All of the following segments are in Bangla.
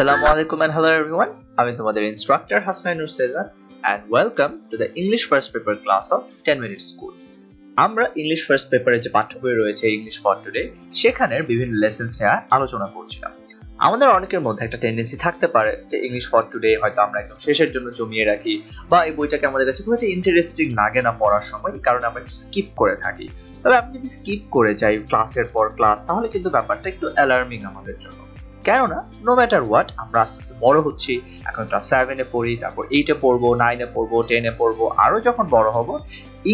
Assalamu alaikum and hello everyone. আমি তোমাদের instructor Hasnainur Sezar and welcome to the English first paper class of 10 minute school. আমরা ইংলিশ ফার্স্ট পেপারে যে পাঠ্য বই রয়েছে ইংলিশ ফর টুডে সেখানের বিভিন্ন লেসনস নিয়ে আলোচনা করছিলাম। আমাদের অনেকের মধ্যে একটা টেন্ডেন্সি থাকতে পারে যে ইংলিশ ফর টুডে হয়তো আমরা একদম শেষের জন্য জমিয়ে রাখি বা এই বইটাকে আমাদের কাছে খুব একটা ইন্টারেস্টিং লাগে না পড়ার সময়, এই কারণে আমরা একটু স্কিপ করে থাকি। তবে আমি যদি স্কিপ করে যাই ক্লাসের পর ক্লাস তাহলে কিন্তু ব্যাপারটা একটু অ্যালার্মিং আমাদের জন্য। কেননা নো ম্যাটার হোয়াট আমরা আস্তে আস্তে বড় হচ্ছি, এখন ক্লাস 7-এ পড়ি, তারপর 8-এ পড়বো, 9-এ পড়বো, 10-এ পড়বো, আরও যখন বড় হব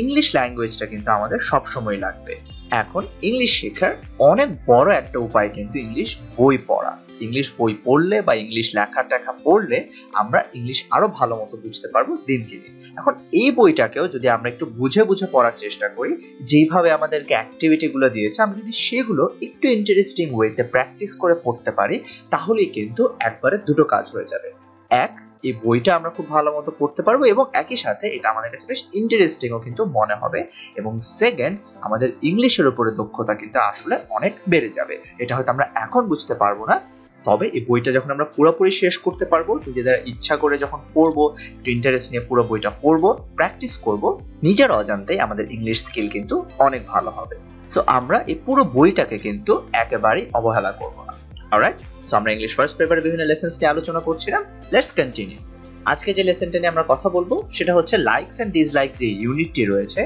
ইংলিশ ল্যাঙ্গুয়েজটা কিন্তু আমাদের সবসময় লাগবে। এখন ইংলিশ শেখার অনেক বড় একটা উপায় কিন্তু ইংলিশ বই পড়া। ইংলিশ বই পড়লে বা ইংলিশ লেখা টেখা পড়লে আমরা ইংলিশ আরো ভালো মতো বুঝতে পারবো দিনকে দিন। এখন এই বইটাকেও যদি আমরা একটু বুঝে বুঝে পড়ার চেষ্টা করি, যেভাবে আমাদেরকে অ্যাক্টিভিটি গুলো দিয়েছে আমরা যদি সেগুলো একটু ইন্টারেস্টিং ওয়েতে প্র্যাকটিস করে পড়তে পারি তাহলেই কিন্তু একবারে দুটো কাজ হয়ে যাবে। এক, এই বইটা আমরা খুব ভালো মতো পড়তে পারবো এবং একই সাথে এটা আমাদের কাছে বেশ ইন্টারেস্টিংও কিন্তু মনে হবে, এবং সেকেন্ড আমাদের ইংলিশের উপরে দক্ষতা কিন্তু আসলে অনেক বেড়ে যাবে। এটা হয়তো আমরা এখন বুঝতে পারবো না, তবে এই বইটা যখন আমরা পুরোপুরি শেষ করতে পারবো, নিজেদের ইচ্ছা করে যখন পড়বো, ইন্টারেস্ট নিয়ে পুরো বইটা পড়বো, প্র্যাকটিস করবো, নিজের অজান্তেই আমাদের ইংলিশ স্কিল কিন্তু অনেক ভালো হবে। সো আমরা এই পুরো বইটাকে কিন্তু একেবারেই অবহেলা করবো না। অলরাইট, সো আমরা ইংলিশ ফার্স্ট পেপারে বিভিন্ন লেসনস নিয়ে আলোচনা করছিলাম। Let's continue. আজকে যে লেসনটা নিয়ে আমরা কথা বলবো সেটা হচ্ছে লাইকস এন্ড ডিসলাইকস যে ইউনিটটি রয়েছে,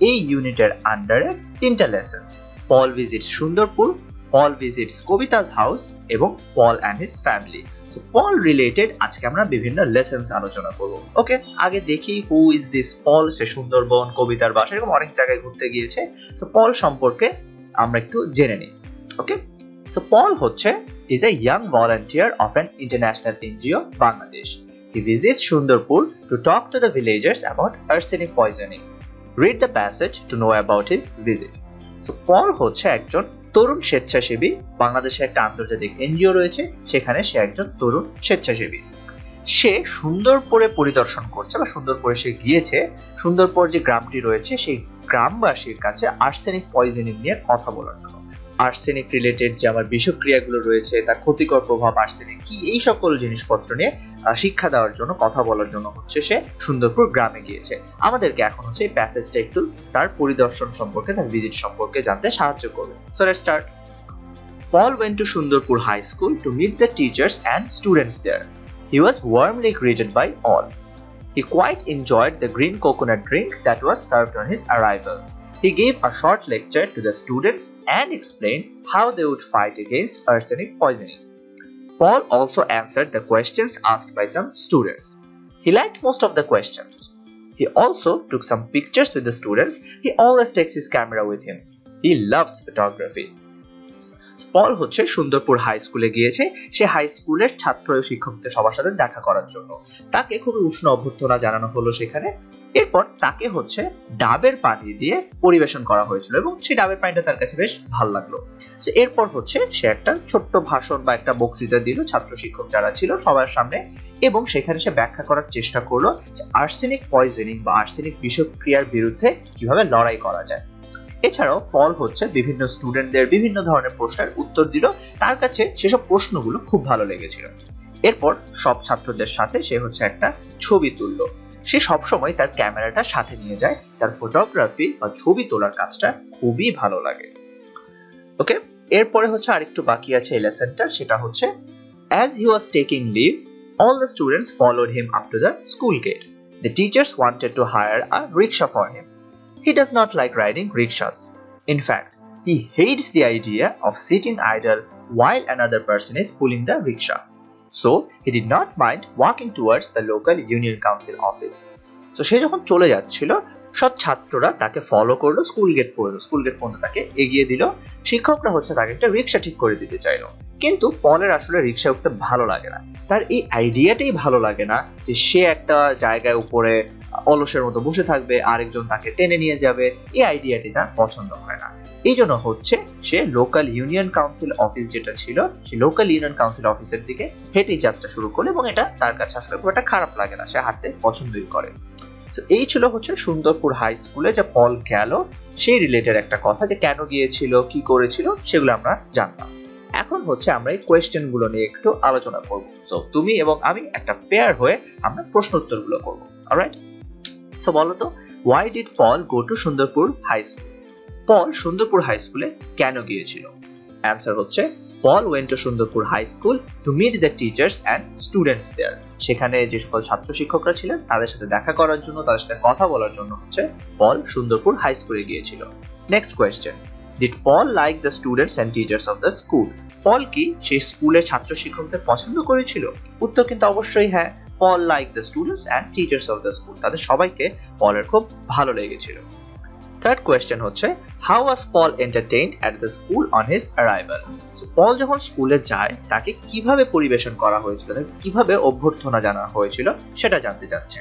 এই ইউনিটের আন্ডারে তিনটা lessons: Paul visits Sundarpur, Paul visits Kobita's house এবং Paul and his family. So Paul related আজকে আমরা বিভিন্ন লেসনস আলোচনা করব। ওকে, আগে দেখি হু ইজ দিস পল। সে সুন্দরবন, কবিতার বাসা, এরকম অনেক জায়গায় ঘুরতে গিয়েছে। সো পল সম্পর্কে আমরা একটু জেনে নিই। ওকে, সো পল হচ্ছে is a young volunteer of an international NGO Bangladesh. He visits Sundarpur to talk to the villagers about arsenic poisoning. Read the passage to know about his visit. So পল হচ্ছে একজন তরুণ স্বেচ্ছাসেবী। বাংলাদেশে একটা আন্তর্জাতিক এনজিও রয়েছে, সেখানে সে একজন তরুণ স্বেচ্ছাসেবী। সে সুন্দরপুরে পরিদর্শন করছে বা সুন্দরপুরে সে গিয়েছে। সুন্দরপুর যে গ্রামটি রয়েছে সেই গ্রামবাসীর কাছে আর্সেনিক পয়জনিং নিয়ে কথা বলার জন্য। আর্সেনিক রিলেটেড যে আমার বিষক্রিয়াগুলো রয়েছে, তার ক্ষতিকর প্রভাব আর্সেনিক কি, এই সকল জিনিসপত্র নিয়ে শিক্ষা দেওয়ার জন্য, কথা বলার জন্য হচ্ছে সে সুন্দরপুর গ্রামে গিয়েছে। আমাদেরকে এখন হচ্ছে এই প্যাসেজটা একটু তার পরিদর্শন সম্পর্কে, তার ভিজিট সম্পর্কে জানতে সাহায্য করবে। So let's start. Paul went to Sundarpur High School to meet the teachers and students there. He was warmly greeted by all. He quite enjoyed the green coconut drink that was served on his arrival. He gave a short lecture to the students and explained how they would fight against arsenic poisoning. Paul also answered the questions asked by some students. He liked most of the questions. He also took some pictures with the students. He always takes his camera with him. He loves photography. পল হচ্ছে সুন্দরপুর হাই স্কুলে গিয়েছে। সে হাই স্কুলের ছাত্র ও শিক্ষকদের সবার সাথে দেখা করার জন্য। তাকে খুবই উষ্ণ অভ্যর্থনা জানানো হলো সেখানে। এরপর তাকে হচ্ছে ডাবের পানি দিয়ে পরিবেশন করা হয়েছিল এবং সেই ডাবের পানিটা তার কাছে বেশ ভালো লাগলো। এরপর হচ্ছে সে একটা ছোট্ট ভাষণ বা একটা বক্তৃতা দিল ছাত্র শিক্ষক যারা ছিল সবার সামনে, এবং সেখানে সে ব্যাখ্যা করার চেষ্টা করলো যে আর্সেনিক পয়জনিং বা আর্সেনিক বিষক্রিয়ার বিরুদ্ধে কিভাবে লড়াই করা যায়। এছাড়াও পল হচ্ছে বিভিন্ন স্টুডেন্টদের বিভিন্ন ধরনের প্রশ্নের উত্তর দিল। তার কাছে সেসব প্রশ্নগুলো খুব ভালো লেগেছিল। এরপর সব ছাত্রদের সাথে সে হচ্ছে একটা ছবি তুললো। সে সবসময় তার ক্যামেরাটা সাথে নিয়ে যায়, তার ফটোগ্রাফি বা ছবি তোলার কাজটা খুবই ভালো লাগে। ওকে, এরপরে হচ্ছে আরেকটু বাকি আছে এই লেসনটা, সেটা হচ্ছে as he was taking leave, all the students followed him up to the school gate. The teachers wanted to hire a rickshaw for him. He does not like riding rickshaws. In fact, he hates the idea of sitting idle while another person is pulling the rickshaw. So, he did not mind walking towards the local union council office. So, সে যখন চলে যাচ্ছিল সব ছাত্ররা তাকে ফলো করলো, স্কুল গেট পর্যন্ত তাকে এগিয়ে দিল। শিক্ষকরা হচ্ছে তাকে একটা রিক্সা ঠিক করে দিতে চাইলো, কিন্তু পলের আসলে রিক্সা উঠতে ভালো লাগে না। তার এই আইডিয়াটাই ভালো লাগে না যে সে একটা জায়গায় উপরে অলসের মতো বসে থাকবে, আরেকজন তাকে টেনে নিয়ে যাবে। এই আইডিয়াটি তার পছন্দ হয় না। এই জন্য হচ্ছে সে লোকাল ইউনিয়ন কাউন্সিল অফিস যেটা ছিল সেই লোকাল ইউনিয়ন কাউন্সিল অফিসের দিকে হেঁটে যাত্রা শুরু করলো, এবং এটা তার কাছে আসলে খুব একটা খারাপ লাগে না, সে হাঁটতে পছন্দই করে। তো এই ছিল হচ্ছে সুন্দরপুর হাই স্কুলে যে পল গেল সেই রিলেটেড একটা কথা, যে কেন গিয়েছিল, কি করেছিল, সেগুলো আমরা জানলাম। এখন হচ্ছে আমরা এই কোয়েশ্চেন গুলো নিয়ে একটু আলোচনা করব। সো তুমি এবং আমি একটা পেয়ার হয়ে আমরা প্রশ্ন উত্তরগুলো করব। অলরাইট, সো বলো তো, why did Paul go to Sundarpur High School? Paul Sundarpur high স্কুলে কেন গিয়েছিল? অ্যান্সার হচ্ছে Paul went to Sundarpur High School to meet the teachers and students there. সেখানে যে সকল ছাত্র শিক্ষকরা ছিলেন তাদের সাথে দেখা করার জন্য, তাদের সাথে কথা বলার জন্য হচ্ছে পল সুন্দরপুর হাই স্কুলে গিয়েছিল। Next question, Did Paul like the students and teachers of the school? পল কি সেই স্কুলের ছাত্র শিক্ষকদের পছন্দ করেছিল? উত্তর কিন্তু অবশ্যই হ্যাঁ। Paul liked the students and teachers of the school. তাদের সবাইকে পলের খুব ভালো লেগেছিল। থার্ড কোয়েশ্চেন হচ্ছে, How was Paul entertained at the school on his arrival? পল যখন স্কুলে যায় তাকে কিভাবে পরিবেশন করা হয়েছিল, কিভাবে অভ্যর্থনা জানানো হয়েছিল সেটা জানতে চাচ্ছে।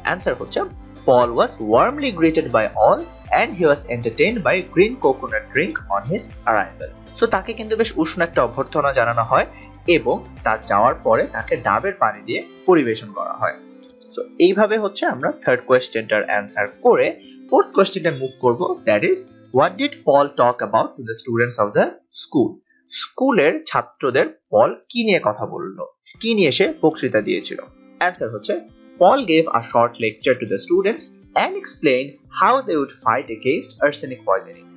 অ্যান্সার হচ্ছে Paul was warmly greeted by all and he was entertained by green coconut drink on his arrival. So তাকে কিন্তু বেশ উষ্ণ একটা অভ্যর্থনা জানানো হয় এবং তার যাওয়ার পরে তাকে ডাবের পানি দিয়ে পরিবেশন করা হয়। সো এইভাবে হচ্ছে আমরা থার্ড কোয়েশ্চেনটার অ্যান্সার করে ফোর্থ কোয়েশ্চেনটা মুভ করব, that is what did Paul talk about to the students of the school? স্কুলের ছাত্রদের পল কি নিয়ে কথা বললো, কি নিয়ে সে বক্তৃতা দিয়েছিল? অ্যান্সার হচ্ছে Paul gave a short lecture to the students and explained how they would fight against arsenic poisoning.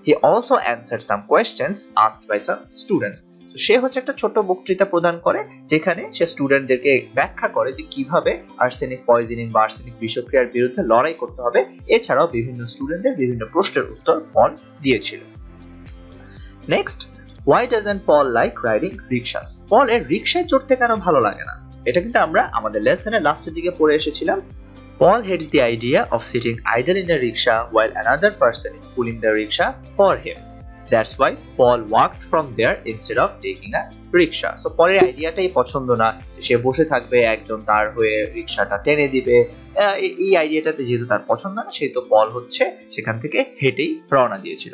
He also answered some questions asked by some students. সে হচ্ছে একটা ছোট বক্তৃতা প্রদান করে যেখানে সে স্টুডেন্টদেরকে ব্যাখ্যা করে যে কিভাবে আর্সেনিক পয়জনিং বা আর্সেনিক বিষক্রিয়ার বিরুদ্ধে লড়াই করতে হবে। এছাড়াও বিভিন্ন স্টুডেন্টদের বিভিন্ন প্রশ্নের উত্তর পল দিয়েছিল। Next, why doesn't Paul like riding rickshaws? পলের রিকশায় চড়তে কেন ভালো লাগে না? এটা কিন্তু আমরা আমাদের লেসনের লাস্টের দিকে পড়ে এসেছিলাম। Paul hates the idea of sitting idle in a rickshaw while another person is pulling the rickshaw for him. That's why Paul walked from there instead of taking a rickshaw. So পরের আইডিয়াটাই পছন্দ না যে সে বসে থাকবে, একজন তার হয়ে রিকশাটা টেনে দিবে। এই আইডিয়াটাতে যেহেতু তার পছন্দ না, সেহেতু পল হচ্ছে সেখান থেকে হেঁটেই রওনা দিয়েছিল।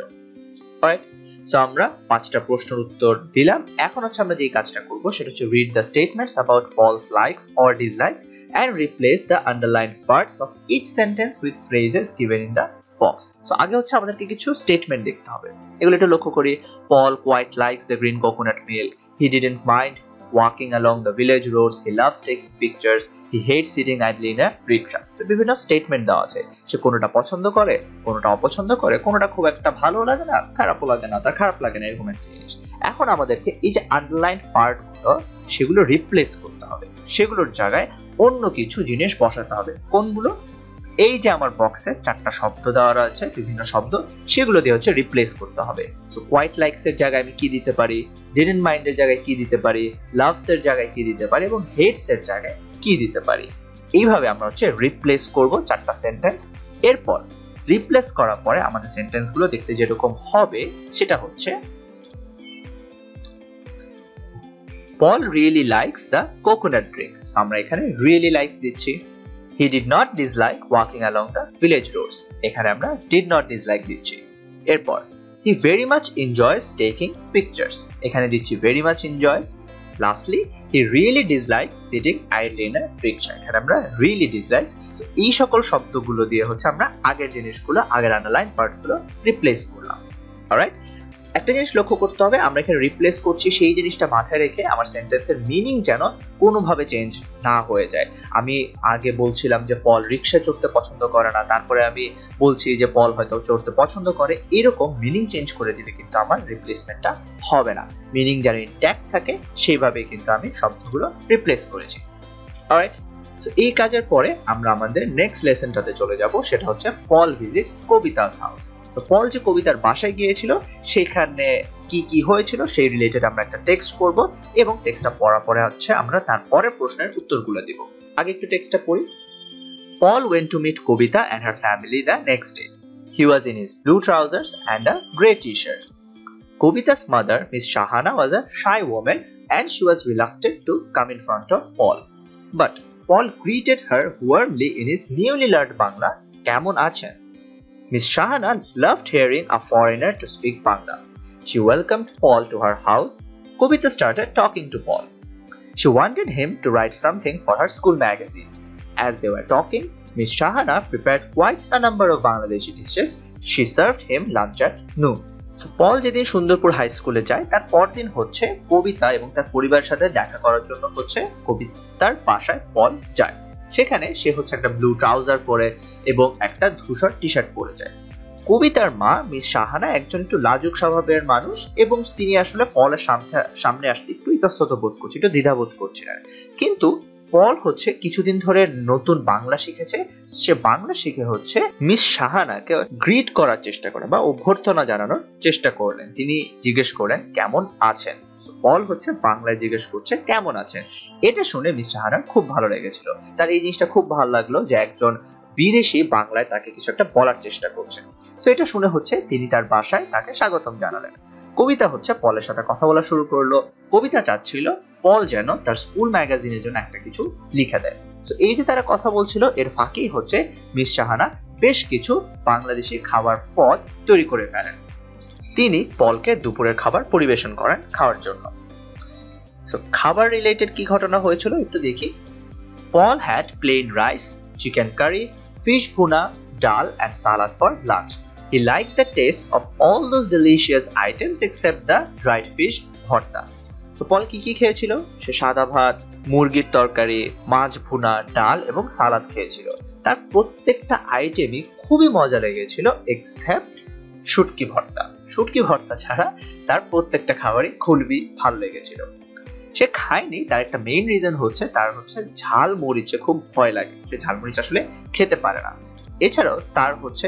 অলরাইট, সো আমরা 5টা প্রশ্নের উত্তর দিলাম। এখন হচ্ছে আমরা যে কাজটা করব সেটা হচ্ছে read the statements about Paul's likes or dislikes and replace the underlined parts of each sentence with phrases given in the box. So আগে হচ্ছে আমাদেরকে কিছু স্টেটমেন্ট দেখতে হবে। এগুলো একটু লক্ষ্য করি। Paul quite likes the green coconut milk. He didn't mind walking along the village roads. He loves taking pictures. He hates sitting idly in a rickshaw. তো বিভিন্ন স্টেটমেন্ট দেওয়া আছে। সে কোনোটা পছন্দ করে, কোনোটা অপছন্দ করে, কোনোটা খুব একটা ভালো লাগে না, খারাপও লাগে না, তার খারাপ লাগে না, এরকম একটা জিনিস। এখন আমাদেরকে এই যে আন্ডারলাইন পার্টগুলো সেগুলো রিপ্লেস করতে হবে, সেগুলোর জায়গায় অন্য কিছু জিনিস বসাতে হবে। কোনগুলো? এই যে আমার বক্সে 4টা শব্দ দেওয়া আছে, বিভিন্ন শব্দ, সেগুলো দিয়ে হচ্ছে রিপ্লেস করতে হবে। সো কোয়াইট লাইকস এর জায়গায় আমি কি দিতে পারি, ডিডন্ট মাইন্ড এর জায়গায় কি দিতে পারি, লাভস এর জায়গায় কি দিতে পারি এবং হেটস এর জায়গায় কি দিতে পারি। এইভাবে আমরা হচ্ছে রিপ্লেস করব 4টা সেন্টেন্স। এরপর রিপ্লেস করার পরে আমাদের সেন্টেন্সগুলো দেখতে যেরকম হবে সেটা হচ্ছে Paul really likes the coconut drink. So আমরা এখানে really likes দিচ্ছি। He did not dislike walking along the village roads. এখানে আমরা did not dislike দিচ্ছি। এরপর he very much enjoys taking pictures. এখানে দিচ্ছি very much enjoys. Lastly, he really dislikes sitting idly in a rickshaw. এখানে আমরা really dislikes. So এই সকল শব্দগুলো দিয়ে হচ্ছে আমরা আগের জিনিসগুলো, আগের আন্ডারলাইন পার্টগুলো রিপ্লেস করলাম। অলরাইট, একটা জিনিস লক্ষ্য করতে হবে, আমরা এখানে রিপ্লেস করছি সেই জিনিসটা মাথায় রেখে আমার সেন্টেন্সের মিনিং যেন কোনোভাবে চেঞ্জ না হয়ে যায়। আমি আগে বলছিলাম যে পল রিকশা চড়তে পছন্দ করে না, তারপরে আমি বলছি যে পল হয়তো চড়তে পছন্দ করে, এরকম মিনিং চেঞ্জ করে দিলে কিন্তু আমার রিপ্লেসমেন্টটা হবে না। মিনিং যেন ইনট্যাক্ট থাকে সেইভাবেই কিন্তু আমি শব্দগুলো রিপ্লেস করেছি। অলরাইট, তো এই কাজের পরে আমরা আমাদের নেক্সট লেসনটাতে চলে যাব, সেটা হচ্ছে পল ভিজিটস কবিতাস হাউস। তো পল যে কবিতার বাসায় গিয়েছিল সেখানে কি কি হয়েছিল সেই রিলেটেড আমরা একটা টেক্সট করব এবং টেক্সটটা পড়ার পরে হচ্ছে আমরা তারপরে প্রশ্নের উত্তরগুলো দিব। আগে একটু টেক্সটটা পড়ি। Paul went to meet Kobita and her family the next day. He was in his blue trousers and a grey t-shirt. Kobita's mother, Miss Shahana, was a shy woman and she was reluctant to come in front of Paul. But Paul greeted her warmly in his newly learned Bangla, "Kemon achen?" Miss Shahana loved hearing a foreigner to speak Bangla. She welcomed Paul to her house. Kobita started talking to Paul. She wanted him to write something for her school magazine. As they were talking, Miss Shahana prepared quite a number of Bangladeshi dishes. She served him lunch at noon. পল যেদিন সুন্দরপুর হাই স্কুলে যায় তার পরদিন হচ্ছে কবিতা এবং তার পরিবারের সাথে দেখা করার জন্য হচ্ছে কবিতার বাসায় পল যায়। সেখানে সে হচ্ছে একটা ব্লু ট্রাউজার পরে এবং একটা ধূসর টি শার্ট পরে যায়। কবিতার মা মিস সাহানা একজন একটু লাজুক স্বভাবের মানুষ এবং তিনি আসলে পলের সামনে আসতে একটু ইতস্তত বোধ করছে, একটু দ্বিধাবোধ করছিলেন। কিন্তু পল হচ্ছে কিছুদিন ধরে নতুন বাংলা শিখেছে, সে বাংলা শিখে হচ্ছে মিস সাহানাকে গ্রিট করার চেষ্টা করেন বা অভ্যর্থনা জানানোর চেষ্টা করলেন। তিনি জিজ্ঞেস করেন কেমন আছেন। পল হচ্ছে বাংলায় জিজ্ঞেস করছে কেমন আছেন। এটা শুনে মিস সাহানার খুব ভালো লেগেছিল, তার এই জিনিসটা খুব ভালো লাগলো যে একজন বিদেশি বাংলায় তাকে কিছু একটা বলার চেষ্টা করছে। তো এটা শুনে হচ্ছে তিনি তার বাসায় তাকে স্বাগতম জানালেন। কবিতা হচ্ছে পলের সাথে কথা বলা শুরু করলো। কবিতা চাচ্ছিল পল যেন তার স্কুল ম্যাগাজিনের জন্য একটা কিছু লিখে দেয়। তো এই যে তারা কথা বলছিল এর ফাঁকেই হচ্ছে মিস সাহানা বেশ কিছু বাংলাদেশি খাবার পদ তৈরি করে ফেলেন। তিনি পলকে দুপুরের খাবার পরিবেশন করেন খাওয়ার জন্য। তো খাবার রিলেটেড কি ঘটনা হয়েছিল একটু দেখি। Paul had plain rice, chicken curry, fish bhuna, dal and salad for lunch. He liked the taste of all those delicious items except the dried fish bhorta. So পল কি খেয়েছিল? সে সাদা ভাত, মুরগির তরকারি, মাছ ভুনা, ডাল এবং সালাদ খেয়েছিল। তার প্রত্যেকটা আইটেমই খুবই মজা লেগেছিল এক্সেপ্ট শুটকি ভর্তা। শুটকি ভর্তা ছাড়া তার প্রত্যেকটা খাবারই খুবই ভালো লেগেছিল। সে খায়নি, তার একটা মেইন রিজন হচ্ছে তার হচ্ছে ঝাল মরিচে খুব ভয় লাগে, সে ঝাল মরিচ আসলে খেতে পারে না। এছাড়াও তার হচ্ছে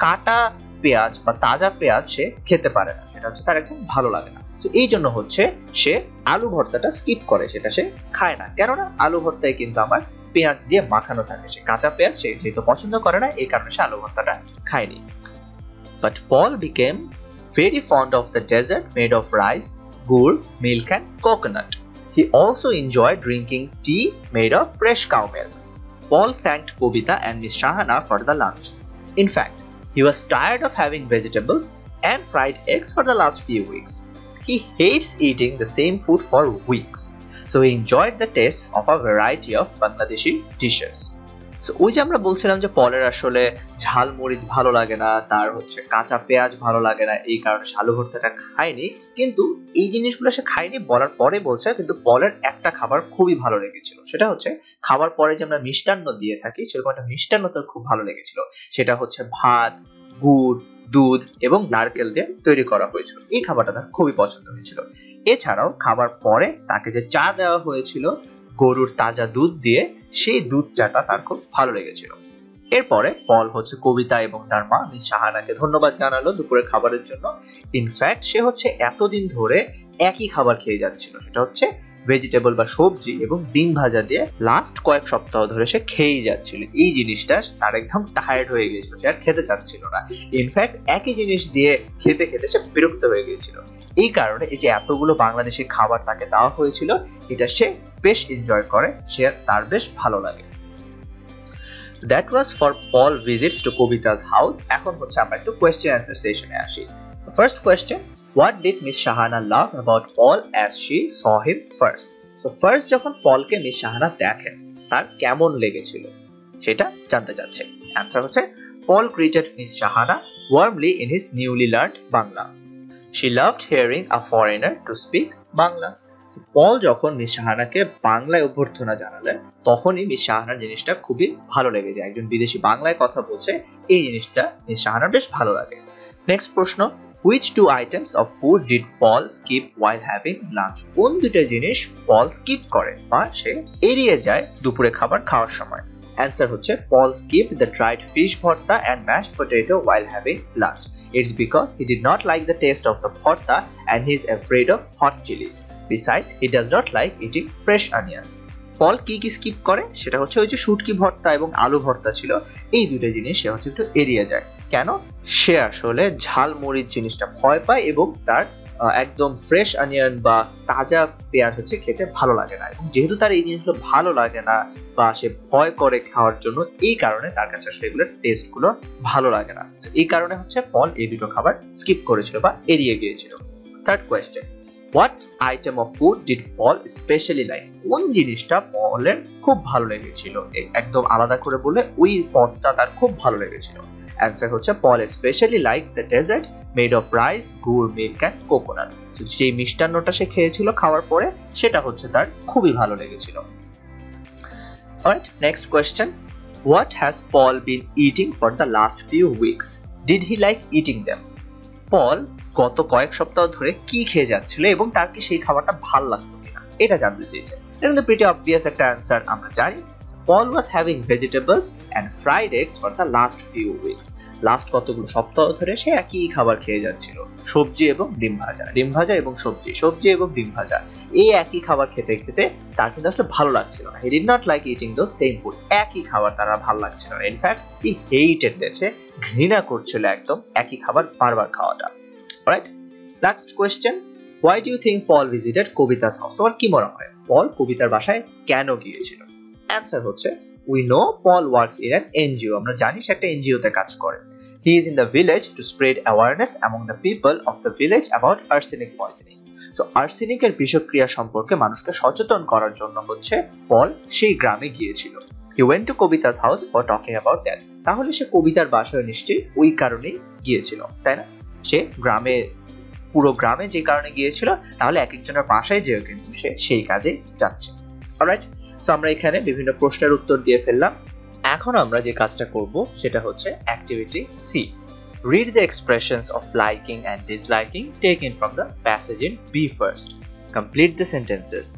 কাটা পেঁয়াজ বা তাজা পেঁয়াজ সে খেতে পারে না, সেটা হচ্ছে তার একদম ভালো লাগে না। তো এই জন্য হচ্ছে সে আলু ভর্তাটা স্কিপ করে, সেটা সে খায় না। কেননা আলু ভর্তায় কিন্তু আমার পেঁয়াজ দিয়ে মাখানো থাকে, সে কাঁচা পেঁয়াজ সে যেহেতু পছন্দ করে না এই কারণে সে আলু ভর্তাটা খায়নি। But Paul became very fond of the dessert made of rice, gur, milk and coconut. He also enjoyed drinking tea made of fresh cow milk. Paul thanked Kobita and Miss Shahana for the lunch. In fact, he was tired of having vegetables and fried eggs for the last few weeks. He hates eating the same food for weeks, so he enjoyed the tastes of a variety of Bangladeshi dishes. So ওই যে আমরা বলছিলাম যে পলের আসলে ঝাল মরিচ ভালো লাগে না, তার হচ্ছে কাঁচা পেঁয়াজ ভালো লাগে না, এই কারণে আলু ভর্তাটা খায়নি। কিন্তু এই জিনিসগুলো সে খায়নি বলার পরে বলছে কিন্তু পলের একটা খাবার খুবই ভালো লেগেছিল, সেটা হচ্ছে খাবার পরে যে আমরা মিষ্টান্ন দিয়ে থাকি সেরকম একটা মিষ্টান্ন তার খুব ভালো লেগেছিল। সেটা হচ্ছে ভাত, গুড়, দুধ এবং নারকেল দিয়ে তৈরি করা হয়েছিল। এই খাবারটা তার খুবই পছন্দ হয়েছিল। এছাড়াও খাবার পরে তাকে যে চা দেওয়া হয়েছিল গরুর তাজা দুধ দিয়ে, সেই দুধ চাটা তার খুব ভালো লেগেছিল। এরপরে পল হচ্ছে কবিতা এবং তার মা মিস সাহানাকে ধন্যবাদ জানালো দুপুরের খাবারের জন্য। ইনফ্যাক্ট সে হচ্ছে এতদিন ধরে একই খাবার খেয়ে যাচ্ছিল, সেটা হচ্ছে ভেজিটেবল বা সবজি এবং ডিম ভাজা দিয়ে লাস্ট কয়েক সপ্তাহ ধরে সে খেয়েই যাচ্ছিল। এই জিনিসটা তার একদম টায়ার্ড হয়ে গিয়েছিল, সে আর খেতে চাচ্ছিল না। ইনফ্যাক্ট একই জিনিস দিয়ে খেতে খেতে সে বিরক্ত হয়ে গিয়েছিল। এই কারণে এই যে এতগুলো বাংলাদেশি খাবার তাকে দেওয়া হয়েছিল এটা সে বেশ এনজয় করে, সে তার বেশ ভালো লাগে। That was for Paul visits to Kobita's house. এখন হচ্ছে আমরা একটু কোয়েশ্চেন অ্যান্সার সেশনে আসি। First question, what did Miss Shahana love about Paul as she saw him first? So first যখন পলকে মিস সাহানা দেখেন তার কেমন লেগেছিল সেটা জানতে চাচ্ছে। অ্যান্সার হচ্ছে Paul greeted Miss Shahana warmly in his newly learned Bangla. She loved hearing a foreigner to speak Bangla. পল যখন মিস সাহানাকে বাংলায় অভ্যর্থনা জানালেন তখনই মিস সাহানার জিনিসটা খুবই ভালো লেগেছে, একজন বিদেশি বাংলায় কথা বলছে, এই জিনিসটা মিস সাহানার বেশ ভালো লাগে। নেক্সট প্রশ্ন, which two items of food did Paul skip while having lunch? কোন দুটো জিনিস পল স্কিপ করে বা সে এড়িয়ে যায় দুপুরে খাবার খাওয়ার সময়? অ্যান্সার হচ্ছে Paul skipped the dried fish bhorta and mashed potato while having lunch. It's because he did not like the taste of the bhorta and he's afraid of hot chilies. Besides, he does not like eating fresh onions. পল কি স্কিপ করে সেটা হচ্ছে ওই যে শুটকি ভর্তা এবং আলু ভর্তা ছিল, এই দুটো জিনিস সে হচ্ছে একটু এড়িয়ে যায়। কেন? সে আসলে ঝাল মরিচ জিনিসটা ভয় পায় এবং তার একদম ফ্রেশ অনিয়ন বা তাজা পেঁয়াজ হচ্ছে খেতে ভালো লাগে না, এবং যেহেতু তার এই জিনিসগুলো ভালো লাগে না বা সে ভয় করে খাওয়ার জন্য, এই কারণে তার কাছে আসলে এগুলোর টেস্ট গুলো ভালো লাগে না। এই কারণে হচ্ছে পল এই দুটো খাবার স্কিপ করেছিল বা এড়িয়ে গিয়েছিল। Third question, what item of food did Paul specially like? কোন জিনিসটা পলের খুব ভালো লেগেছিল? একদম আলাদা করে বলে ওই পদটা তার খুব ভালো লেগেছিল। অ্যান্সার হচ্ছে Paul specially like the dessert made of rice, গুড়, মিল্ক অ্যান্ড কোকোনাট। যে মিষ্টান্নটা সে খেয়েছিল খাওয়ার পরে সেটা হচ্ছে তার খুবই ভালো লেগেছিল। Alright, next question. What has Paul been eating for the last few weeks? Did he like eating them? পল গত কয়েক সপ্তাহ ধরে কি খেয়ে যাচ্ছিল এবং তার কি সেই খাবারটা ভালো লাগতো কিনা এটা জানতে চেয়েছে। এটা কিন্তু pretty obvious একটা অ্যান্সার আমরা জানি। Paul was having vegetables and fried eggs for the last few weeks. Last কতগুলো সপ্তাহ ধরে সে একই খাবার খেয়ে যাচ্ছিল, সবজি এবং ডিম ভাজা, ডিম ভাজা এবং সবজি, সবজি এবং ডিম ভাজা। এই একই খাবার খেতে খেতে তার কিন্তু আসলে ভালো লাগছিল না। He did not like eating those same food. একই খাবার তার ভালো লাগছিল না। In fact he hated it. সে ঘৃণা করছিল একদম একই খাবার বারবার খাওয়াটা। Alright, next question. Why do you think Paul visited Kobita's house? তোমার কি মনে হয় পল কবিতার বাসায় কেন গিয়েছিল? অ্যান্সার হচ্ছে we know Paul works in an NGO. আমরা জানি সে একটা এনজিওতে কাজ করে। He is in the village to spread awareness among the people of the village about arsenic poisoning. So আর্সেনিকের বিষক্রিয়া সম্পর্কে মানুষকে সচেতন করার জন্য হচ্ছে পল সেই গ্রামে গিয়েছিল। He went to Kobita's house for talking about that. তাহলে সে কবিতার বাসায় নিশ্চয়ই ওই কারণেই গিয়েছিল, তাই না? সে গ্রামে, পুরো গ্রামে যে কারণে গিয়েছিল, তাহলে এক একজনের বাসায় যেও কিন্তু সে সেই কাজে যাচ্ছে। অলরাইট, সো আমরা এখানে বিভিন্ন প্রশ্নের উত্তর দিয়ে ফেললাম। এখন আমরা যে কাজটা করব সেটা হচ্ছে activity C. Read the expressions of liking and disliking taken from the passage in B first. Complete the sentences.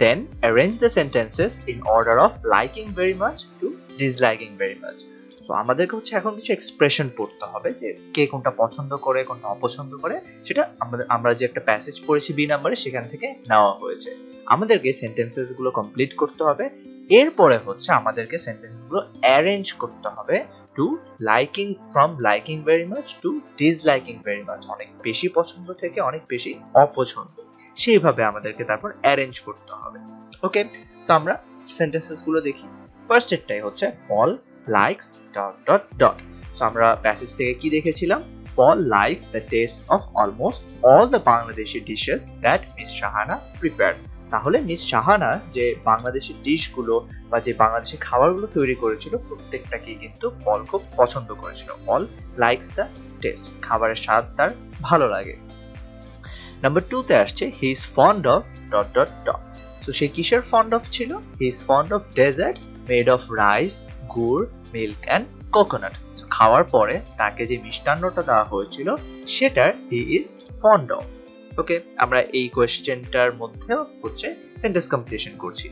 Then arrange the sentences in order of liking very much to disliking very much. So আমাদেরকে হচ্ছে এখন কিছু এক্সপ্রেশন পড়তে হবে যে কে কোনটা পছন্দ করে কোনটা অপছন্দ করে, সেটা আমরা যে একটা প্যাসেজ পড়েছি বি নাম্বারে সেখান থেকে নেওয়া হয়েছে। আমাদেরকে সেন্টেন্সেস গুলো কমপ্লিট করতে হবে। এরপরে হচ্ছে আমাদেরকে সেন্টেন্স গুলো অ্যারেঞ্জ করতে হবে to liking, from liking very much to disliking very much, অনেক বেশি পছন্দ থেকে অনেক বেশি অপছন্দ, সেইভাবে আমাদেরকে তারপর অ্যারেঞ্জ করতে হবে। ওকে, সো আমরা সেন্টেন্সেস গুলো দেখি। ফার্স্ট এরটাই হচ্ছে Paul likes dot dot dot. So আমরা প্যাসেজ থেকে কি দেখেছিলাম? Paul likes the taste of almost all the Bangladeshi dishes that Miss Shahana prepared. তাহলে মিস শাহানা যে বাংলাদেশি ডিশগুলো বা যে বাংলাদেশি খাবারগুলো তৈরি করেছিল প্রত্যেকটাকেই কিন্তু পল খুব পছন্দ করেছিল। পল লাইকস দ্য টেস্ট, খাবারের স্বাদ তার ভালো লাগে। নাম্বার 2 তে আসছে he is fond of dot dot dot. তো সে কিসের ফন্ড অফ ছিল? He is fond of dessert made of rice, গুড়, মিল্ক অ্যান্ড কোকোনাট। খাওয়ার পরে তাকে যে মিষ্টান্নটা দেওয়া হয়েছিল সেটার he is fond of. Okay, আমরা এই কোয়েশ্চেনটার মধ্যে হচ্ছে সেন্টেন্স কমপ্লিশন করছি।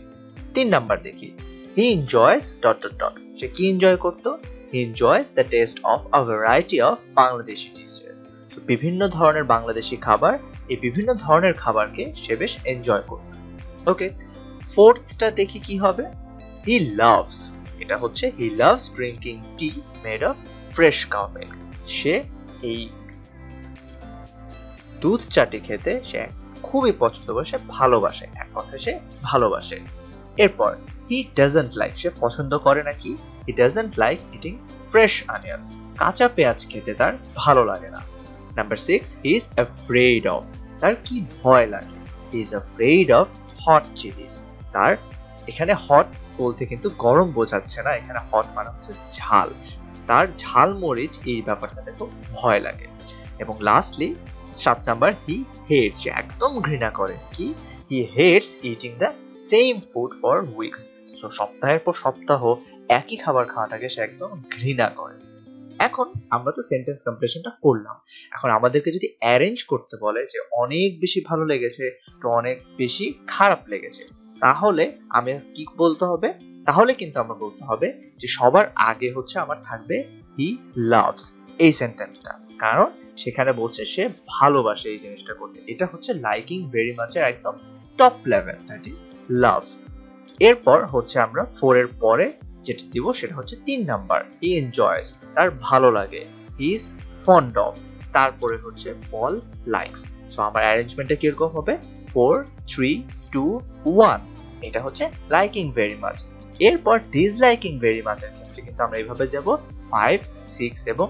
3 নাম্বার দেখি, he enjoys dot dot dot. সে কি এনজয় করতো? He enjoys the taste of a variety of Bangladeshi dishes. তো বিভিন্ন ধরনের বাংলাদেশি খাবার, এই বিভিন্ন ধরনের খাবারকে সে বেশ এনজয় করতো। ওকে, 4টা দেখি কি হবে? হি লাভস, এটা হচ্ছে he loves drinking tea made of fresh cow milk. সে এই দুধ চাটি খেতে সে খুবই পছন্দ করে, সে ভালোবাসে, এক কথায় সে ভালোবাসে। এরপর হি ডাজন্ট লাইক, সে পছন্দ করে নাকি? হি doesn't like eating fresh onions, কাঁচা পেঁয়াজ খেতে তার ভালো লাগে না। Number 6, he is afraid of, তার কি ভয় লাগে? He is afraid of hot Chillies. তার এখানে হট বলতে কিন্তু গরম বোঝাচ্ছে না, এখানে হট মানে হচ্ছে ঝাল, তার ঝাল মরিচ এই ব্যাপারটাতে খুব ভয় লাগে। এবং লাস্টলি 7 নাম্বার, হি হেটস, সে একদম ঘৃণা করে কি? He hates eating the same food for weeks. So সপ্তাহের পর সপ্তাহ একই খাবার খাওয়াটাকে সে একদম ঘৃণা করে। এখন আমরা তো সেন্টেন্স কমপ্লিশনটা করলাম, এখন আমাদেরকে যদি অ্যারেঞ্জ করতে বলে যে অনেক বেশি ভালো লেগেছে তো অনেক বেশি খারাপ লেগেছে, তাহলে আমি কি বলতে হবে? তাহলে কিন্তু আমরা বলতে হবে যে সবার আগে হচ্ছে আমার থাকবে হি লাভস এই সেন্টেন্সটা, কারণ সেখানে বলছে সে ভালোবাসে এই জিনিসটা করতে। এটা হচ্ছে লাইকিং ভেরি মাচের একদম top level, that is love. এরপর হচ্ছে আমরা 4 এর পরে যেটা দিব সেটা হচ্ছে 3 নাম্বার, হি এনজয়স, তার ভালো লাগে, হি ইজ ফন্ড অফ, তারপরে হচ্ছে পল লাইকস। সো আমার অ্যারেঞ্জমেন্টটা কিরকম হবে? 4 3 2 1, এটা হচ্ছে লাইকিং ভেরি মাচ। এরপর ডিসলাইকিং ভেরি মাচের ক্ষেত্রে কিন্তু আমরা এইভাবে যাব 5 6 এবং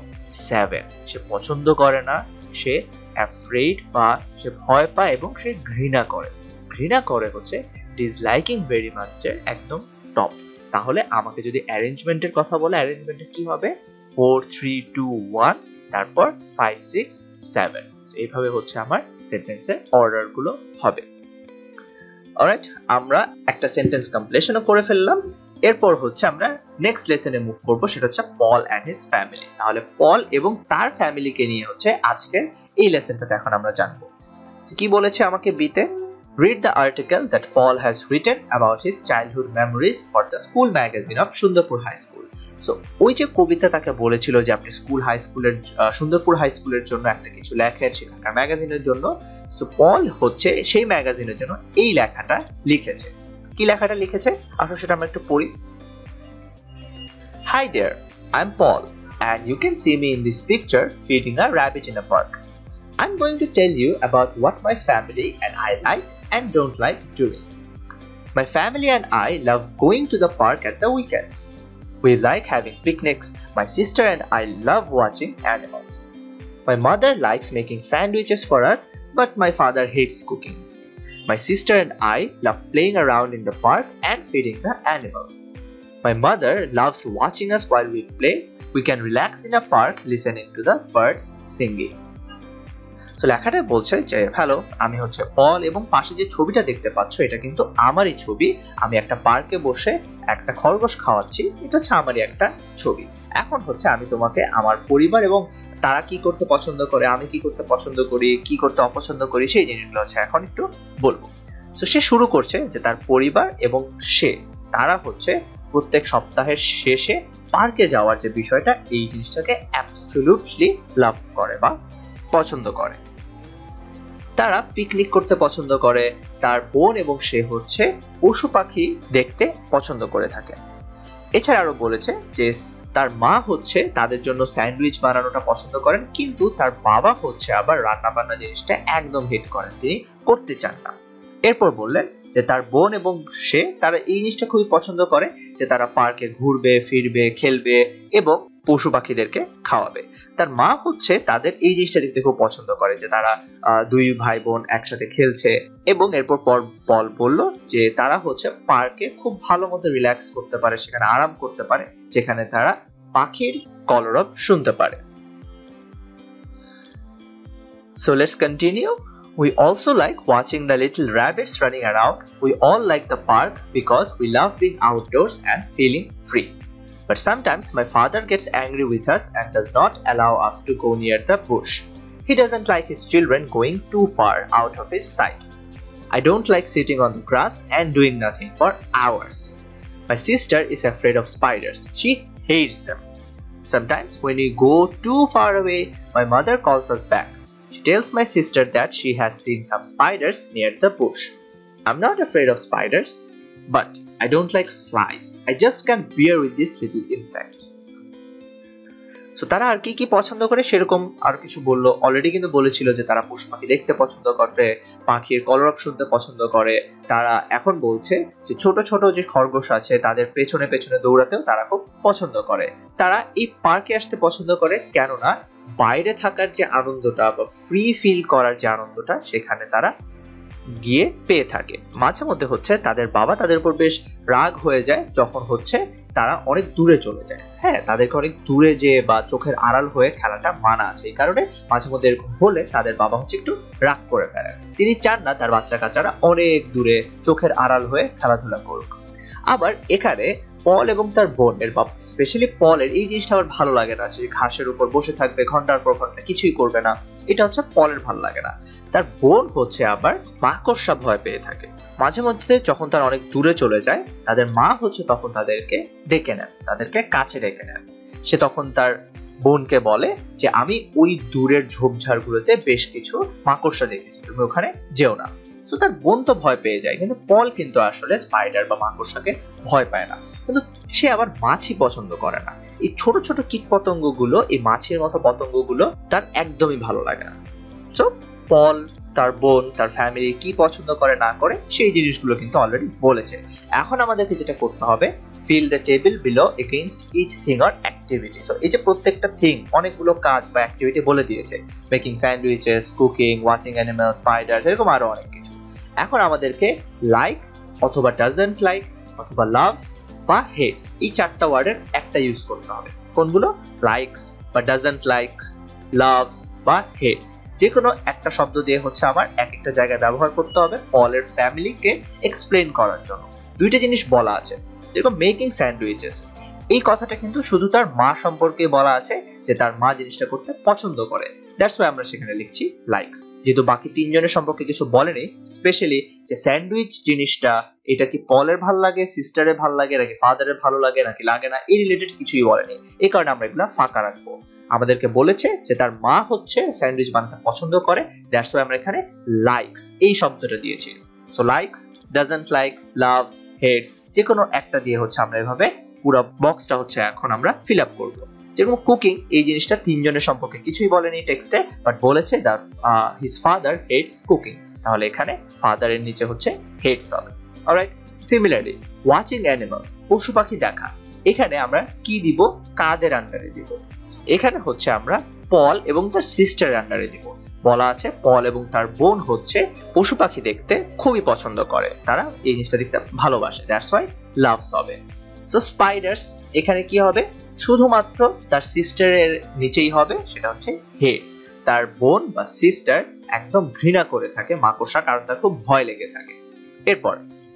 7। সে পছন্দ করে না, সে অ্যাফ্রেড বা সে ভয় পায় এবং সে ঘৃণা করে হচ্ছে ডিসলাইকিং ভেরি মাচ একদম টপ। তাহলে আমাকে যদি অ্যারেঞ্জমেন্টের কথা বলে, অ্যারেঞ্জমেন্টে কি হবে? 4 3 2 1 তারপর 5 6 7। এইভাবে হচ্ছে আমার সেন্টেন্সের অর্ডার গুলো হবে। অলরাইট, আমরা একটা সেন্টেন্স কমপ্লিশনও করে ফেললাম। এরপর হচ্ছে আমরা নেক্সট লেসনে মুভ করব, সেটা হচ্ছে পল অ্যান্ড হিজ ফ্যামিলি। তাহলে পল এবং তার ফ্যামিলিকে নিয়ে হচ্ছে আজকের এই লেসনটাতে এখন আমরা জানবো। কি বলেছে আমাকে বিতে? Read the article that Paul has written about his childhood memories for the school magazine of Sundarpur High School. So, ওই যে কবিতা তাকে বলেছিল যে আপনি সুন্দরপুর হাই স্কুলের জন্য একটা কিছু লেখেন সেখানকার ম্যাগাজিনের জন্য। সো পল হচ্ছে সেই ম্যাগাজিনের জন্য এই লেখাটা লিখেছে। কি লেখাটা লিখেছে আসলে সেটা আমরা একটু পড়ি। Hi there, I'm Paul and you can see me in this picture feeding a rabbit in a park. I'm going to tell you about what my family and I like and don't like doing. My family and I love going to the park at the weekends. We like having picnics. My sister and I love watching animals. My mother likes making sandwiches for us, but my father hates cooking. My sister and I love playing around in the park and feeding the animals. My mother loves watching us while we play. We can relax in a park listening to the birds singing. So লেখাটা বলছে যে হ্যালো, আমি হচ্ছে পল এবং পাশে যে ছবিটা দেখতে পাচ্ছ এটা কিন্তু আমারই ছবি। আমি একটা পার্কে বসে একটা খরগোশ খাওয়াচ্ছি, এটা হচ্ছে আমারই একটা ছবি। এখন হচ্ছে আমি তোমাকে আমার পরিবার এবং তারা কি করতে পছন্দ করে, আমি কি করতে পছন্দ করি, কি করতে অপছন্দ করি সেই জিনিসগুলো হচ্ছে এখন একটু বলবো। সো সে শুরু করছে যে তার পরিবার এবং তারা হচ্ছে প্রত্যেক সপ্তাহের শেষে পার্কে যাওয়ার যে বিষয়টা, এই জিনিসটাকে অ্যাবসলিউটলি লাভ করে বা পছন্দ করে। তারা পিকনিক করতে পছন্দ করে। তার বোন এবং সে হচ্ছে পশু পাখি দেখতে পছন্দ করে থাকে। এছাড়া আরো বলেছে যে তার মা হচ্ছে তাদের জন্য স্যান্ডউইচ বানানোটা পছন্দ করেন, কিন্তু তার বাবা হচ্ছে আবার রান্না বান্না জিনিসটা একদম হেট করেন, তিনি করতে চান না। এরপর বললেন যে তার বোন এবং তারা এই জিনিসটা খুবই পছন্দ করে যে তারা পার্কে ঘুরবে, ফিরবে, খেলবে এবং পশু পাখিদেরকে খাওয়াবে। তার মা হচ্ছে তাদের এই জিনিসটা দেখতে খুব পছন্দ করে যে তারা দুই ভাই বোন একসাথে খেলছে। এবং এরপর পল বলল যে তারা হচ্ছে পার্কে খুব ভালো মতো রিল্যাক্স করতে পারে, সেখানে আরাম করতে পারে, যেখানে তারা পাখির কলরব শুনতে পারে। So let's continue. We also like watching the little rabbits running around. We all like the park because we love being outdoors and feeling free. But sometimes my father gets angry with us and does not allow us to go near the bush. He doesn't like his children going too far out of his sight. I don't like sitting on the grass and doing nothing for hours. My sister is afraid of spiders. She hates them. Sometimes when we go too far away, my mother calls us back. She tells my sister that she has seen some spiders near the bush. I'm not afraid of spiders, but I don't like flies. I just can't bear with these little insects. So তারা আর কি পছন্দ করে সেরকম আর কিছু বললো। অলরেডি কিন্তু বলেছিল যে তারা পশু পাখি দেখতে পছন্দ করে, পাখির কলরব শুনতে পছন্দ করে। তারা এখন বলছে যে ছোট ছোট যে খরগোশ আছে তাদের পেছনে পেছনে দৌড়াতেও তারা খুব পছন্দ করে। তারা এই পার্কে আসতে পছন্দ করে কেননা বাইরে থাকার যে আনন্দটা বা ফ্রি ফিল করার যে আনন্দটা সেখানে তারা গিয়ে পেয়ে থাকে। মাঝে মধ্যে হচ্ছে তাদের বাবা তাদের উপর বেশ রাগ হয়ে যায় যখন হচ্ছে তারা অনেক দূরে চলে যায়। হ্যাঁ, তাদেরকে অনেক দূরে যে বা চোখের আড়াল হয়ে খেলাটা মানা আছে, এই কারণে মাঝে মধ্যে এরকম হলে তাদের বাবা হচ্ছে একটু রাগ করে ফেলেন। তিনি চান না তার বাচ্চা কাচ্চারা অনেক দূরে চোখের আড়াল হয়ে খেলাধুলা করুক। আবার এখানে পল এবং তার বোনের বা স্পেশালি পলের এই জিনিসটা আমার ভালো লাগে না, সে ঘাসের উপর বসে থাকবে ঘন্টার পর ঘন্টা, কিছুই করবে না, এটা হচ্ছে পলের ভালো লাগে না। তার বোন হচ্ছে আবার মাকড়সা ভয় পেয়ে থাকে। মাঝে মধ্যে যখন তারা অনেক দূরে চলে যায় তাদের মা হচ্ছে তখন তাদেরকে ডেকে নেন, তাদেরকে কাছে ডেকে নেন। সে তখন তার বোনকে বলে যে আমি ওই দূরের ঝোপঝাড়গুলোতে বেশ কিছু মাকড়সা দেখেছি, তুমি ওখানে যেও না। তো তার বোন তো ভয় পেয়ে যায়, কিন্তু পল কিন্তু আসলে স্পাইডার বা মাকড়সাকে ভয় পায় না, কিন্তু সে আবার মাছি পছন্দ করে না। এই ছোট ছোট কীট পতঙ্গগুলো, এই মাছির মতো পতঙ্গগুলো তার একদমই ভালো লাগে না। তো পল, তার বোন, তার ফ্যামিলি কি পছন্দ করে না করে সেই জিনিসগুলো কিন্তু অলরেডি বলেছে। এখন আমাদেরকে যেটা করতে হবে fill the table below against each thing or activity. So এই যে প্রত্যেকটা থিং অনেকগুলো কাজ বা অ্যাক্টিভিটি বলে দিয়েছে, making sandwiches, cooking, watching animals, spiders, এরকম আরো অনেক কিছু। এখন আমাদেরকে লাইক অথবা ডাজন্ট লাইক অথবা লাভস বা হেটস এই চারটা ওয়ার্ডের একটা ইউজ করতে হবে। কোনগুলো? লাইকস বা ডাজন্ট লাইকস, লাভস বা হেটস, যে কোনো একটা শব্দ দিয়ে হচ্ছে আমার এক একটা জায়গায় ব্যবহার করতে হবে পলের ফ্যামিলিকে এক্সপ্লেন করার জন্য। দুইটা জিনিস বলা আছে, যেরকম মেকিং স্যান্ডউইচেস, এই কথাটা কিন্তু শুধু তার মা সম্পর্কে বলা আছে যে তার মা জিনিসটা করতে পছন্দ করে, দ্যাটস ওয়াই আমরা সেখানে লিখছি লাইকস। যেহেতু বাকি তিনজনের সম্পর্কে কিছু বলেনি, স্পেশালি যে স্যান্ডউইচ জিনিসটা এটা কি পলের ভালো লাগে, সিস্টারের ভালো লাগে, নাকি ফাদারের ভালো লাগে, নাকি লাগে না, এই রিলেটেড কিছুই বলেনি। এই কারণে আমরা এগুলো ফাঁকা রাখবো। আমাদেরকে বলেছে যে তার মা হচ্ছে স্যান্ডউইচ বানাতে পছন্দ করে, দ্যাটস ওয়াই আমরা এখানে লাইকস এই শব্দটা দিয়েছি। So likes, doesn't like, loves, hates, যে কোনো একটা দিয়ে হচ্ছে আমরা এভাবে পুরো বক্সটা হচ্ছে এখন আমরা ফিল আপ করবো। যেরকম কুকিং, এই জিনিসটা তিনজনের সম্পর্কে কিছুই বলেনি টেক্সটে, বাট বলেছে that his father hates cooking, তাহলে এখানে ফাদারের নিচে হচ্ছে হেটস হবে। অলরাইট, সিমিলারলি ওয়াচিং অ্যানিমালস, পশু পাখি দেখা, এখানে আমরা কি দিব? কাদের আন্ডারে দিব? এখানে হচ্ছে আমরা পল এবং তার সিস্টারের আন্ডারে দিব। বলা আছে পল এবং তার বোন হচ্ছে পশু পাখি দেখতে খুবই পছন্দ করে, তারা এই জিনিসটা দেখতে ভালোবাসে, দ্যাটস ওয়াই লাভস হবে। সো স্পাইডারস, এখানে কি হবে? শুধুমাত্র তার সিস্টারের নিচেই হবে, সেটা হচ্ছে হেটস। তার বোন বা সিস্টার একদম ঘৃণা করে থাকে মাকড়সা, কারণ তার খুব ভয় লেগে থাকে। এরপর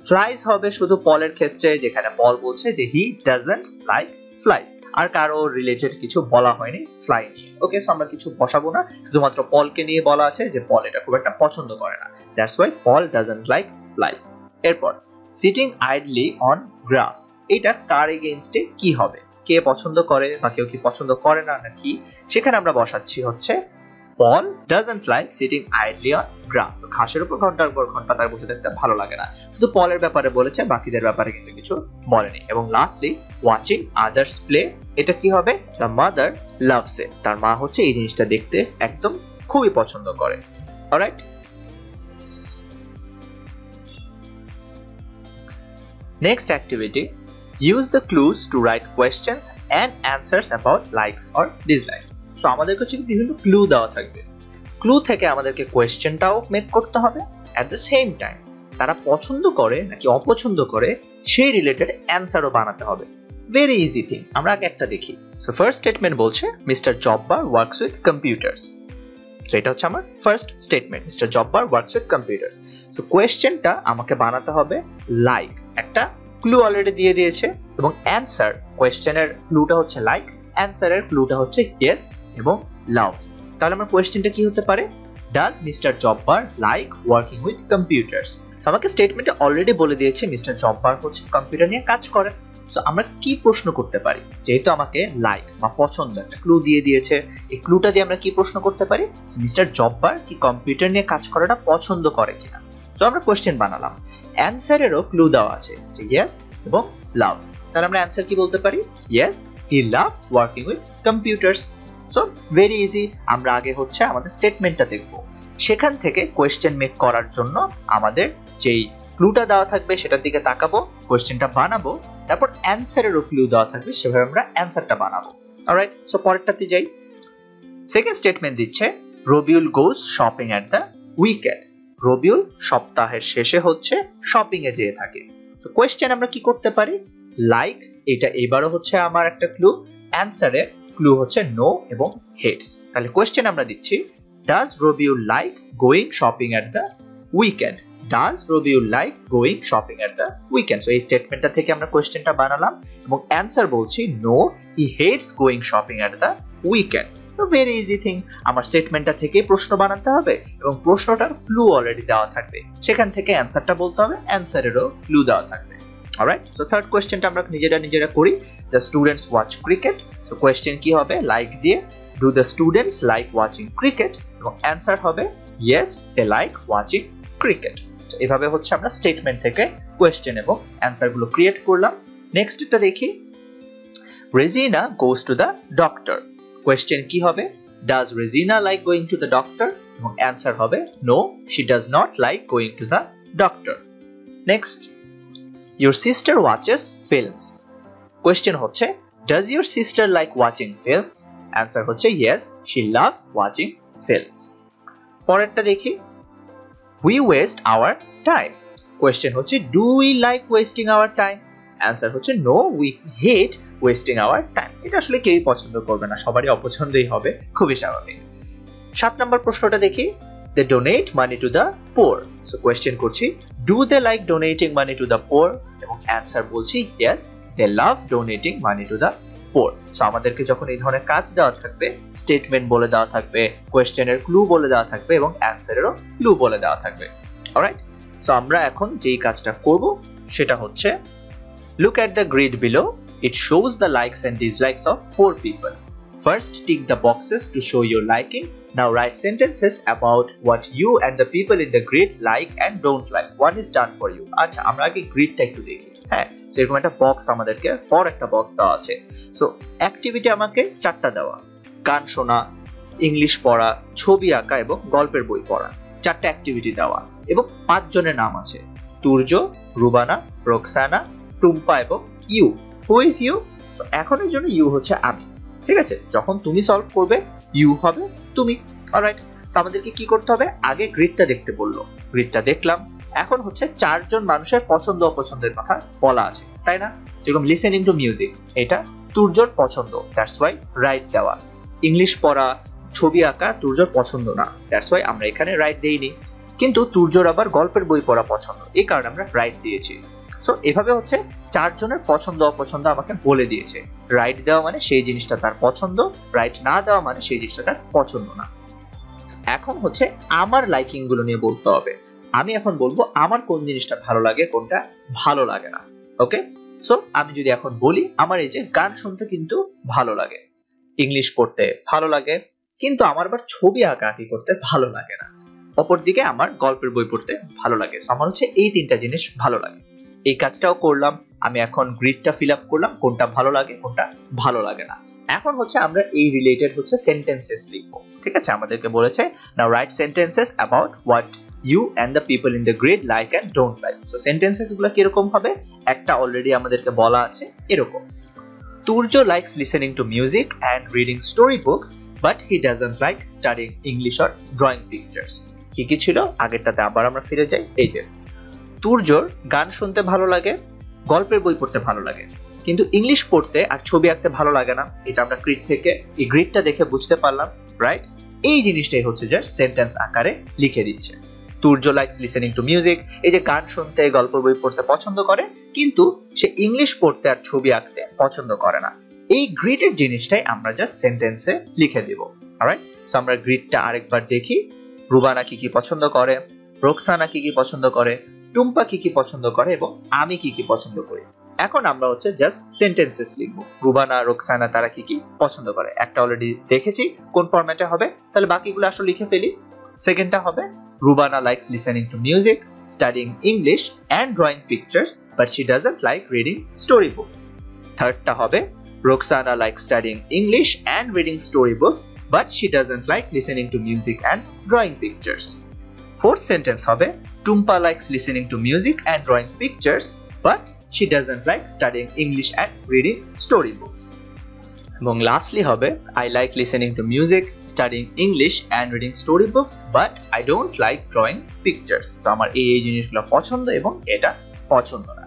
ফ্লাইজ হবে শুধু পলের ক্ষেত্রে, যেখানে পল বলছে যে হি ডাজন্ট লাইক ফ্লাইজ, আর কারো রিলেটেড কিছু বলা হয়নি ফ্লাই নিয়ে। ওকে, সো আমরা কিছু বসাবো না, শুধুমাত্র পলকে নিয়ে বলা আছে যে পল এটা খুব একটা পছন্দ করে না, that's why Paul doesn't like flies. এরপর সিটিং আইডলি অন গ্রাস, এটা কার এগেইনস্টে কি হবে? কে পছন্দ করে বা কেউ কি পছন্দ করে না নাকি, সেখানে আমরা বসাচ্ছি হচ্ছে Paul doesn't like sitting idly on grass. ঘাসের উপর ঘন্টার পর ঘন্টা তার বসে থাকতে ভালো লাগে না, শুধু পলের ব্যাপারে বলেছে, বাকিদের ব্যাপারে কিন্তু কিছু বলেনি। এবং লাস্টলি ওয়াচিং আদার্স প্লে, এটা কি হবে? দ্য মাদার লাভস ইট, তার মা হচ্ছে এই জিনিসটা দেখতে একদম খুবই পছন্দ করে। Alright, next activity, use the clues to write questions and answers about likes or dislikes. So আমাদের কাছে বিভিন্ন ক্লু দেওয়া থাকবে, ক্লু থেকে আমাদেরকে কোয়েশ্চেনটাও মেক করতে হবে, অ্যাট দ্য সেম টাইম তারা পছন্দ করে নাকি অপছন্দ করে সেই রিলেটেড অ্যান্সারও বানাতে হবে। ভেরি ইজি থিং, আমরা আগে একটা দেখি। সো ফার্স্ট স্টেটমেন্ট বলছে mister Jabbar works with computers. So এটা হচ্ছে আমার first statement, mister Jabbar works with computers. So কোয়েশ্চেনটা আমাকে বানাতে হবে লাইক, একটা ক্লু অলরেডি দিয়ে দিয়েছে, এবং অ্যান্সার, কোয়েশ্চেনের ক্লুটা হচ্ছে লাইক, অ্যান্সারের ক্লুটা হচ্ছে ইয়েস এবং লাভ। তাহলে আমার কোয়েশ্চেনটা কি হতে পারে? Does mister Jabbar like working with computers? আমাকে স্টেটমেন্টে অলরেডি বলে দিয়েছে মিস্টার জব্বার হচ্ছে কম্পিউটার নিয়ে কাজ করে। সো আমরা কি প্রশ্ন করতে পারি? যেহেতু আমাকে লাইক বা পছন্দ একটা ক্লু দিয়ে দিয়েছে, এই ক্লুটা দিয়ে আমরা কি প্রশ্ন করতে পারি? মিস্টার জব্বার কি কম্পিউটার নিয়ে কাজ করাটা পছন্দ করে কিনা। সো আমরা কোয়েশ্চেন বানালাম, অ্যান্সারেরও ক্লু দেওয়া আছে যে ইয়েস এবং লাভ, তাহলে আমরা অ্যান্সার কি বলতে পারি? Yes, he loves working with computers. So very easy, আমরা আগে হচ্ছে আমাদের স্টেটমেন্টটা দেখব, সেখান থেকে কোয়েশ্চেন মেক করার জন্য আমাদের যেই ক্লুটা দেওয়া থাকবে সেটার দিকে তাকাবো, কোয়েশ্চেনটা বানাবো, তারপর অ্যান্সারেরও ক্লু দেওয়া থাকবে, সেভাবে আমরা অ্যান্সারটা বানাবো। অলরাইট, সো পরেরটাতে যাই। সেকেন্ড স্টেটমেন্ট দিচ্ছে Rabiul goes shopping at the weekend. Rabiul সপ্তাহের শেষে হচ্ছে শপিং এ যেয়ে থাকে। সো কোয়েশ্চেন আমরা কি করতে পারি? লাইক, এটা এবারও হচ্ছে আমার একটা ক্লু, অ্যান্সারের ক্লু হচ্ছে নো এবং হেটস। তাহলে কোয়েশ্চেন আমরা দিচ্ছি does Rabiul like going shopping at the weekend? Does Rabiul like going shopping at the weekend? So এই স্টেটমেন্টটা থেকে আমরা কোয়েশ্চেনটা বানালাম, এবং অ্যান্সার বলছি no, he hates going shopping at the weekend. So very easy thing, আমার স্টেটমেন্টটা থেকে প্রশ্ন বানাতে হবে এবং প্রশ্নটার ক্লু অলরেডি দেওয়া থাকবে, সেখান থেকে অ্যান্সারটা বলতে হবে, অ্যান্সারেরও ক্লু দেওয়া থাকবে। অলরাইট, সো থার্ড কোয়েশ্চেনটা আমরা নিজেরা করি। The students watch cricket. So question কি হবে? লাইক দিয়ে do the students like watching cricket, এবং অ্যান্সার হবে ইয়েস, দে লাইক ওয়াচিং ক্রিকেট। এভাবে হচ্ছে আমরা স্টেটমেন্ট থেকে কোয়েশ্চেন এবং অ্যান্সারগুলো ক্রিয়েট করলাম। নেক্সট এটা দেখি, Regina goes to the doctor. Question কি হবে? Does Regina like going to the doctor, এবং অ্যান্সার হবে no, she does not like going to the doctor. Next, your sister watches films. Question হচ্ছে does your sister like watching films? Answer হচ্ছে yes, she loves watching films. পরেরটা দেখি, we waste our time. Question হচ্ছে do we like wasting our time? Answer হচ্ছে no, we hate wasting our time. এটা আসলে কেউই পছন্দ করবে না, সবারই অপছন্দই হবে, খুবই স্বাভাবিক। 7 নম্বর প্রশ্নটা দেখি, they donate money to the poor. So question করছি do they like donating money to the poor? এবং অ্যান্সার বলছি yes, they love donating money to the poor. So আমাদেরকে যখন এই ধরনের কাজ দেওয়া থাকবে, স্টেটমেন্ট বলে দেওয়া থাকবে, কোয়েশ্চেনের ক্লু বলে দেওয়া থাকবে এবং অ্যান্সারেরও ক্লু বলে দেওয়া থাকবে। অলরাইট, সো আমরা এখন যেই কাজটা করব সেটা হচ্ছে look at the grid below. It shows the likes and dislikes of 4 people. First, tick the boxes to show your liking. Now write sentences about what you and the people in the grid like and don't like. What is done for you? আচ্ছা, আমরা আগে গ্রিডটা একটু দেখি। হ্যাঁ, তো এরকম একটা বক্স আমাদেরকে পর একটা বক্স দেওয়া আছে। সো অ্যাক্টিভিটি আমাকে 4টা দেওয়া, গান শোনা, ইংলিশ পড়া, ছবি আঁকা এবং গল্পের বই পড়া। 4টা অ্যাক্টিভিটি দেওয়া এবং 5 জনের নাম আছে, তুর্য, রুবানা, রোকসানা, টুম্পা এবং you. Who is you? So এখনের জন্য ইউ হচ্ছে আমি, ঠিক আছে? যখন তুমি সলভ করবে ইউ হবে তুমি। অলরাইট, সো আমাদেরকে কি করতে হবে, আগে গ্রিডটা দেখতে বললো, গ্রিডটা দেখলাম। এখন হচ্ছে 4 জন মানুষের পছন্দ অপছন্দের কথা বলা আছে, তাই না? যেরকম লিসেনিং টু মিউজিক, এটা তুর্যর পছন্দ, দ্যাটস ওয়াই রাইট দেওয়া। ইংলিশ পড়া, ছবি আঁকা তুর্যর পছন্দ না, দ্যাটস ওয়াই আমরা এখানে রাইট দেইনি। কিন্তু তুর্যর আবার গল্পের বই পড়া পছন্দ, এই কারণে আমরা রাইট দিয়েছি। সো এভাবে হচ্ছে 4 জনের পছন্দ অপছন্দ আমাকে বলে দিয়েছে। রাইট দেওয়া মানে সেই জিনিসটা তার পছন্দ, রাইট না দেওয়া মানে সেই জিনিসটা তার পছন্দ না। এখন হচ্ছে আমার লাইকিং গুলো নিয়ে বলতে হবে। আমি এখন বলবো আমার কোন জিনিসটা ভালো লাগে, কোনটা ভালো লাগে না। ওকে, সো আমি যদি এখন বলি আমার এই যে গান শুনতে কিন্তু ভালো লাগে, ইংলিশ পড়তে ভালো লাগে, কিন্তু আমার আবার ছবি আঁকাআঁকি করতে ভালো লাগে না। অপরদিকে আমার গল্পের বই পড়তে ভালো লাগে। সো আমার হচ্ছে এই 3টা জিনিস ভালো লাগে। এই কাজটাও করলাম, আমি এখন গ্রিডটা ফিল আপ করলাম, কোনটা ভালো লাগে কোনটা ভালো লাগে না। এখন হচ্ছে আমরা এই রিলেটেড হচ্ছে সেন্টেন্সেস লিখবো, ঠিক আছে? আমাদেরকে বলেছে now write sentences about what you and the people in the grid like and don't like. So sentences গুলো কিরকম হবে, একটা অলরেডি আমাদেরকে বলা আছে এরকম, Turjo likes listening to music and reading story books but he doesn't like studying English or drawing pictures. কি কি ছিল আগেরটাতে, আবার আমরা ফিরে যাই। এই যে তুর্যর গান শুনতে ভালো লাগে, গল্পের বই পড়তে ভালো লাগে, কিন্তু ইংলিশ পড়তে আর ছবি আঁকতে ভালো লাগে না। এটা আমরা গ্রিড থেকে, এই গ্রিডটা দেখে বুঝতে পারলাম, রাইট? এই জিনিসটাই হচ্ছে যে সেন্টেন্স আকারে লিখে দিচ্ছে। Turya likes listening to music, এই যে গান শুনতে গল্পের বই পড়তে পছন্দ করে, কিন্তু সে ইংলিশ পড়তে আর ছবি আঁকতে পছন্দ করে না। এই গ্রিডের জিনিসটাই আমরা জাস্ট সেন্টেন্সে লিখে দিব। অলরাইট, সো আমরা গ্রিডটা আরেকবার দেখি। রুবানা কি কি পছন্দ করে, রোকসানা কি কি পছন্দ করে, টুম্পা কি কি পছন্দ করে এবং আমি কি কি পছন্দ করি। এখন আমরা হচ্ছে জাস্ট সেন্টেন্সেস লিখবো, রুবানা রোকসানা তারা কি কি পছন্দ করে। একটা অলরেডি দেখেছি কোন ফরম্যাটে হবে, তাহলে বাকিগুলো আসলে লিখে ফেলি। সেকেন্ডটা হবে Rubana likes listening to music, studying English and drawing pictures but she doesn't like reading story books. থার্ডটা হবে Roksana likes studying English and reading story books but she doesn't like listening to music and drawing pictures. Fourth sentence হবে Tumpa likes listening to music and drawing pictures but she doesn't like studying English and reading storybooks. এবং lastly হবে I like listening to music, studying English and reading storybooks but I don't like drawing pictures. তো আমার এই জিনিসগুলো পছন্দ এবং এটা পছন্দ না,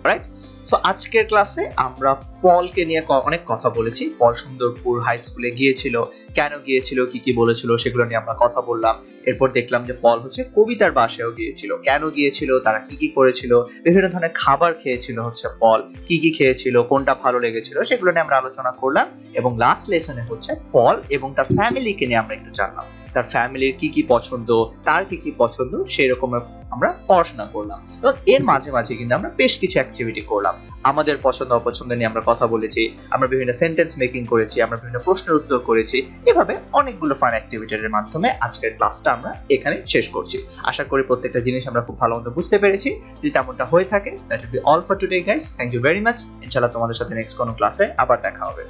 রাইট? সো আজকের ক্লাসে আমরা পলকে নিয়ে অনেক কথা বলেছি। পল সুন্দরপুর হাই স্কুলে গিয়েছিল, কেন গিয়েছিল, কি কি বলেছিল সেগুলো নিয়ে আমরা কথা বললাম। এরপর দেখলাম যে পল হচ্ছে কবিতার বাসায়ও গিয়েছিল, কেন গিয়েছিল, তারা কি কি করেছিল, বিভিন্ন ধরনের খাবার খেয়েছিল হচ্ছে পল, কি কি খেয়েছিল, কোনটা ভালো লেগেছিল সেগুলো নিয়ে আমরা আলোচনা করলাম। এবং লাস্ট লেসনে হচ্ছে পল এবং তার ফ্যামিলিকে নিয়ে আমরা একটু জানলাম, তার ফ্যামিলির কি কি পছন্দ, তার কি কি পছন্দ, সেই রকম আমরা পড়াশোনা করলাম। এবং এর মাঝে মাঝে কিন্তু আমরা বেশ কিছু অ্যাক্টিভিটি করলাম, আমাদের পছন্দ অপছন্দ নিয়ে আমরা কথা বলেছি, আমরা বিভিন্ন সেন্টেন্স মেকিং করেছি, আমরা বিভিন্ন প্রশ্নের উত্তর করেছি। এভাবে অনেকগুলো ফান অ্যাক্টিভিটির মাধ্যমে আজকের ক্লাসটা আমরা এখানে শেষ করছি। আশা করি প্রত্যেকটা জিনিস আমরা খুব ভালো মতো বুঝতে পেরেছি। যদি তেমনটা হয়ে থাকে, that will be all for today guys. Thank you very much. ইনশাআল্লাহ তোমাদের সাথে নেক্সট কোনো ক্লাসে আবার দেখা হবে।